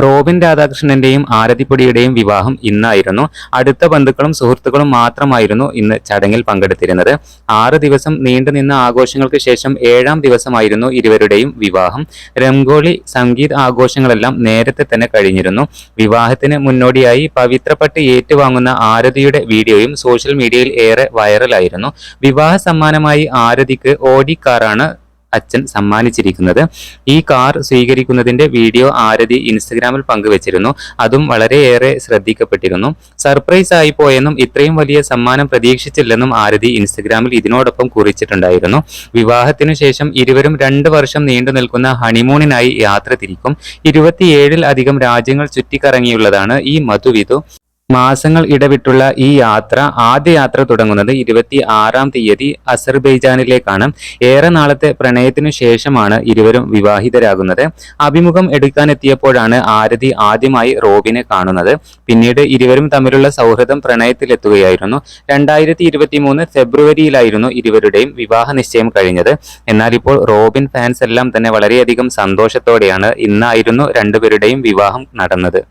Robin രാധാകൃഷ്ണന്റെയും ആരതിപ്പൊടിയുടെയും വിവാഹം ഇന്നായിരുന്നു. അടുത്ത ബന്ധുക്കളും സുഹൃത്തുക്കളും മാത്രമായിരുന്നു ഇന്ന് ചടങ്ങിൽ പങ്കെടുത്തിരുന്നത്. 6 ദിവസം നീണ്ടുനിന്ന ആഘോഷങ്ങൾക്ക് ശേഷം 7ാം ദിവസമായിരുന്നു ഇരുവരുടെയും വിവാഹം. രംഗോളി, സംഗീത് ആഘോഷങ്ങളെല്ലാം നേരത്തെ തന്നെ കഴിഞ്ഞിരുന്നു. വിവാഹത്തിന് മുന്നോടിയായി പവിത്രപ്പട്ട് ഏറ്റുവാങ്ങുന്ന ആരതിയുടെ വീഡിയോയും സോഷ്യൽ മീഡിയയിൽ ഏറെ വൈറലായിരുന്നു. വിവാഹ സമ്മാനമായി ആരതിക്ക് ഓഡി കാറാണ് അച്ഛൻ സമ്മാനിച്ചിരിക്കുന്നത്. ഈ കാർ സ്വീകരിക്കുന്നതിന്റെ വീഡിയോ ആരതി ഇൻസ്റ്റഗ്രാമിൽ പങ്കുവച്ചിരുന്നു. അതും വളരെയേറെ ശ്രദ്ധിക്കപ്പെട്ടിരുന്നു. സർപ്രൈസ് ആയി പോയെന്നും ഇത്രയും വലിയ സമ്മാനം പ്രതീക്ഷിച്ചില്ലെന്നും ആരതി ഇൻസ്റ്റഗ്രാമിൽ ഇതിനോടൊപ്പം കുറിച്ചിട്ടുണ്ടായിരുന്നു. വിവാഹത്തിനു ശേഷം ഇരുവരും 2 വർഷം നീണ്ടു നിൽക്കുന്ന ഹണിമൂണിനായി യാത്ര തിരിക്കും. 27 അധികം രാജ്യങ്ങൾ ചുറ്റിക്കറങ്ങിയുള്ളതാണ് ഈ മധുവിധു. മാസങ്ങൾ ഇടവിട്ടുള്ള ഈ ആദ്യ യാത്ര തുടങ്ങുന്നത് 26-ാം തീയതി അസർബൈജാനിലേക്കാണ്. ഏറെ നാളത്തെ പ്രണയത്തിനു ശേഷമാണ് ഇരുവരും വിവാഹിതരാകുന്നത്. അഭിമുഖം എടുക്കാനെത്തിയപ്പോഴാണ് ആരതി ആദ്യമായി റോബിനെ കാണുന്നത്. പിന്നീട് ഇരുവരും തമ്മിലുള്ള സൗഹൃദം പ്രണയത്തിലെത്തുകയായിരുന്നു. 2023 ഫെബ്രുവരിയിലായിരുന്നു ഇരുവരുടെയും വിവാഹ നിശ്ചയം കഴിഞ്ഞത്. എന്നാൽ ഇപ്പോൾ റോബിൻ ഫാൻസ് എല്ലാം തന്നെ വളരെയധികം സന്തോഷത്തോടെയാണ് ഇന്നായിരുന്നു രണ്ടുപേരുടെയും വിവാഹം നടന്നത്.